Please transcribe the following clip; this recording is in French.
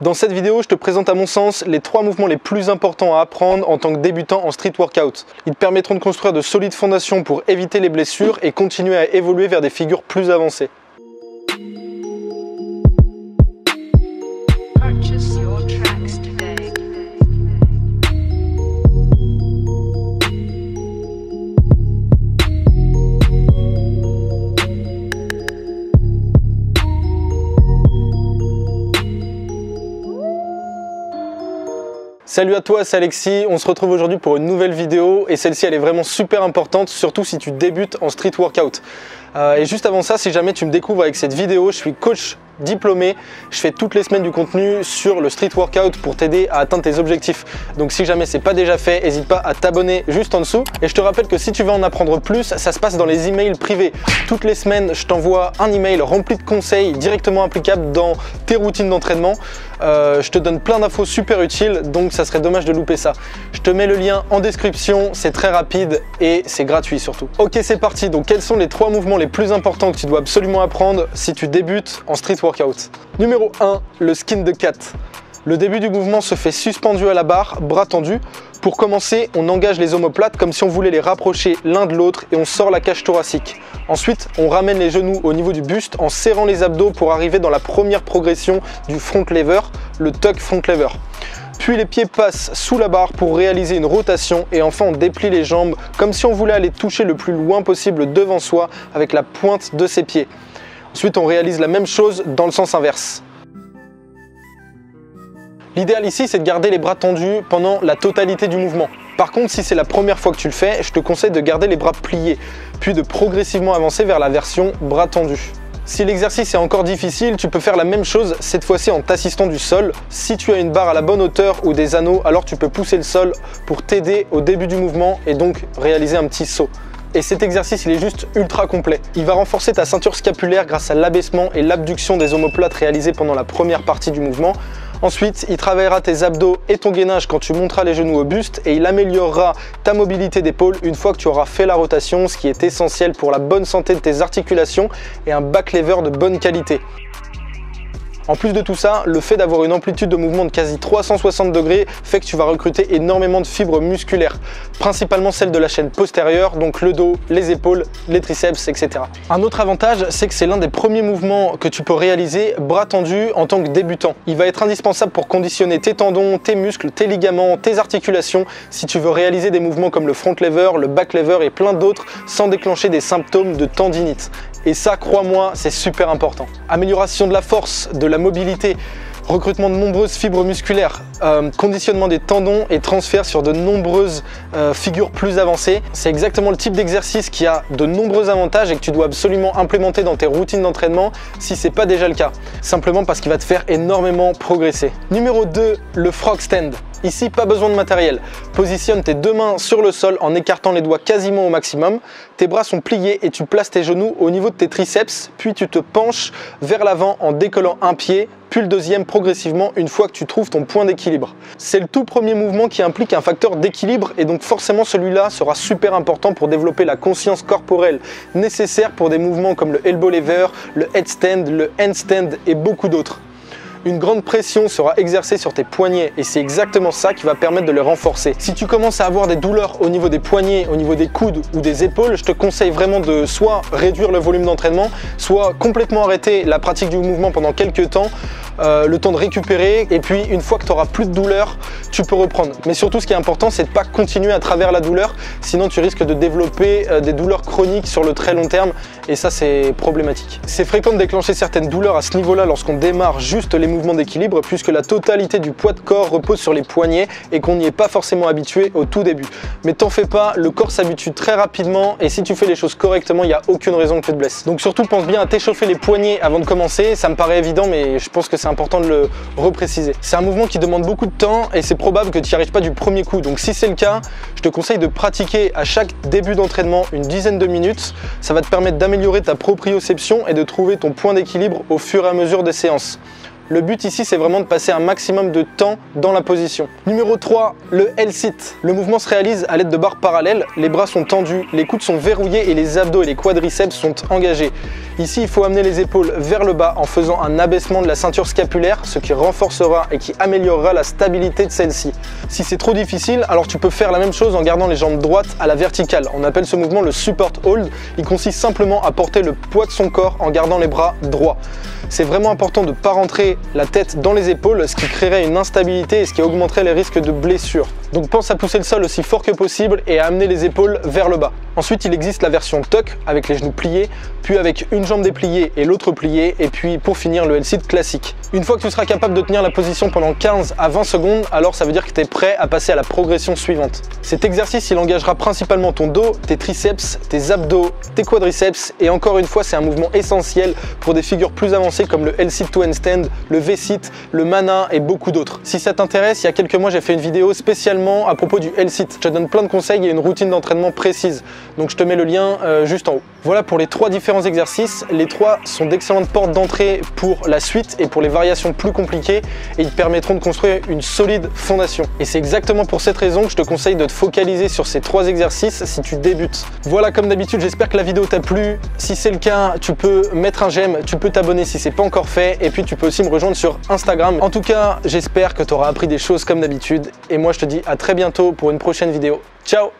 Dans cette vidéo, je te présente à mon sens les 3 mouvements les plus importants à apprendre en tant que débutant en street workout. Ils te permettront de construire de solides fondations pour éviter les blessures et continuer à évoluer vers des figures plus avancées. Purchase your tracks today. Salut à toi, c'est Alexis, on se retrouve aujourd'hui pour une nouvelle vidéo et celle-ci elle est vraiment super importante, surtout si tu débutes en street workout. Et juste avant ça, si jamais tu me découvres avec cette vidéo, je suis coach diplômé, je fais toutes les semaines du contenu sur le street workout pour t'aider à atteindre tes objectifs. Donc si jamais c'est pas déjà fait, n'hésite pas à t'abonner juste en dessous. Et je te rappelle que si tu veux en apprendre plus, ça se passe dans les emails privés. Toutes les semaines, je t'envoie un email rempli de conseils directement applicables dans tes routines d'entraînement. Je te donne plein d'infos super utiles, donc ça serait dommage de louper ça. Je te mets le lien en description, c'est très rapide et c'est gratuit surtout. Ok, c'est parti. Donc quels sont les 3 mouvements les plus importants que tu dois absolument apprendre si tu débutes en street workout? Numéro 1, le skin de cat. Le début du mouvement se fait suspendu à la barre, bras tendus. Pour commencer, on engage les omoplates comme si on voulait les rapprocher l'un de l'autre et on sort la cage thoracique. Ensuite, on ramène les genoux au niveau du buste en serrant les abdos pour arriver dans la première progression du front lever, le tuck front lever. Puis les pieds passent sous la barre pour réaliser une rotation et enfin on déplie les jambes comme si on voulait aller toucher le plus loin possible devant soi avec la pointe de ses pieds. Ensuite, on réalise la même chose dans le sens inverse. L'idéal ici, c'est de garder les bras tendus pendant la totalité du mouvement. Par contre, si c'est la première fois que tu le fais, je te conseille de garder les bras pliés, puis de progressivement avancer vers la version bras tendus. Si l'exercice est encore difficile, tu peux faire la même chose, cette fois-ci en t'assistant du sol. Si tu as une barre à la bonne hauteur ou des anneaux, alors tu peux pousser le sol pour t'aider au début du mouvement et donc réaliser un petit saut. Et cet exercice, il est juste ultra complet. Il va renforcer ta ceinture scapulaire grâce à l'abaissement et l'abduction des omoplates réalisés pendant la première partie du mouvement. Ensuite, il travaillera tes abdos et ton gainage quand tu monteras les genoux au buste et il améliorera ta mobilité d'épaule une fois que tu auras fait la rotation, ce qui est essentiel pour la bonne santé de tes articulations et un back lever de bonne qualité. En plus de tout ça, le fait d'avoir une amplitude de mouvement de quasi 360 degrés fait que tu vas recruter énormément de fibres musculaires, principalement celles de la chaîne postérieure, donc le dos, les épaules, les triceps, etc. Un autre avantage, c'est que c'est l'un des premiers mouvements que tu peux réaliser bras tendus en tant que débutant. Il va être indispensable pour conditionner tes tendons, tes muscles, tes ligaments, tes articulations, si tu veux réaliser des mouvements comme le front lever, le back lever et plein d'autres sans déclencher des symptômes de tendinite. Et ça, crois-moi, c'est super important. Amélioration de la force, de la mobilité, recrutement de nombreuses fibres musculaires, conditionnement des tendons et transfert sur de nombreuses figures plus avancées. C'est exactement le type d'exercice qui a de nombreux avantages et que tu dois absolument implémenter dans tes routines d'entraînement si ce n'est pas déjà le cas. Simplement parce qu'il va te faire énormément progresser. Numéro 2, le frog stand. Ici, pas besoin de matériel. Positionne tes 2 mains sur le sol en écartant les doigts quasiment au maximum. Tes bras sont pliés et tu places tes genoux au niveau de tes triceps, puis tu te penches vers l'avant en décollant un pied, puis le deuxième progressivement une fois que tu trouves ton point d'équilibre. C'est le tout premier mouvement qui implique un facteur d'équilibre et donc forcément celui-là sera super important pour développer la conscience corporelle nécessaire pour des mouvements comme le elbow lever, le headstand, le handstand et beaucoup d'autres. Une grande pression sera exercée sur tes poignets et c'est exactement ça qui va permettre de les renforcer. Si tu commences à avoir des douleurs au niveau des poignets, au niveau des coudes ou des épaules, je te conseille vraiment de soit réduire le volume d'entraînement, soit complètement arrêter la pratique du mouvement pendant quelques temps, le temps de récupérer et puis une fois que tu auras plus de douleur, tu peux reprendre. Mais surtout ce qui est important, c'est de ne pas continuer à travers la douleur, sinon tu risques de développer des douleurs chroniques sur le très long terme et ça c'est problématique. C'est fréquent de déclencher certaines douleurs à ce niveau-là lorsqu'on démarre juste les mouvements d'équilibre puisque la totalité du poids de corps repose sur les poignets et qu'on n'y est pas forcément habitué au tout début. Mais t'en fais pas, le corps s'habitue très rapidement et si tu fais les choses correctement, il n'y a aucune raison que tu te blesses. Donc surtout pense bien à t'échauffer les poignets avant de commencer, ça me paraît évident mais je pense que c'est important de le repréciser. C'est un mouvement qui demande beaucoup de temps et c'est probable que tu n'y arrives pas du premier coup. Donc si c'est le cas, je te conseille de pratiquer à chaque début d'entraînement une dizaine de minutes. Ça va te permettre d'améliorer ta proprioception et de trouver ton point d'équilibre au fur et à mesure des séances. Le but ici, c'est vraiment de passer un maximum de temps dans la position. Numéro 3, le L-sit. Le mouvement se réalise à l'aide de barres parallèles, les bras sont tendus, les coudes sont verrouillés et les abdos et les quadriceps sont engagés. Ici, il faut amener les épaules vers le bas en faisant un abaissement de la ceinture scapulaire, ce qui renforcera et qui améliorera la stabilité de celle-ci. Si c'est trop difficile, alors tu peux faire la même chose en gardant les jambes droites à la verticale. On appelle ce mouvement le support hold. Il consiste simplement à porter le poids de son corps en gardant les bras droits. C'est vraiment important de ne pas rentrer la tête dans les épaules, ce qui créerait une instabilité et ce qui augmenterait les risques de blessure. Donc pense à pousser le sol aussi fort que possible et à amener les épaules vers le bas. Ensuite, il existe la version tuck avec les genoux pliés, puis avec une jambe dépliée et l'autre pliée, et puis pour finir le L-sit classique. Une fois que tu seras capable de tenir la position pendant 15 à 20 secondes, alors ça veut dire que tu es prêt à passer à la progression suivante. Cet exercice, il engagera principalement ton dos, tes triceps, tes abdos, tes quadriceps, et encore une fois, c'est un mouvement essentiel pour des figures plus avancées comme le L-sit to handstand, le V-sit, le mana et beaucoup d'autres. Si ça t'intéresse, il y a quelques mois, j'ai fait une vidéo spécialement à propos du L-sit. Je te donne plein de conseils et une routine d'entraînement précise. Donc je te mets le lien juste en haut. Voilà pour les 3 différents exercices. Les 3 sont d'excellentes portes d'entrée pour la suite et pour les variations plus compliquées, et ils te permettront de construire une solide fondation. Et c'est exactement pour cette raison que je te conseille de te focaliser sur ces 3 exercices si tu débutes. Voilà, comme d'habitude, j'espère que la vidéo t'a plu. Si c'est le cas, tu peux mettre un j'aime, tu peux t'abonner si c'est pas encore fait, et puis tu peux aussi me rejoindre sur Instagram. En tout cas, j'espère que tu auras appris des choses comme d'habitude, et moi je te dis à très bientôt pour une prochaine vidéo. Ciao!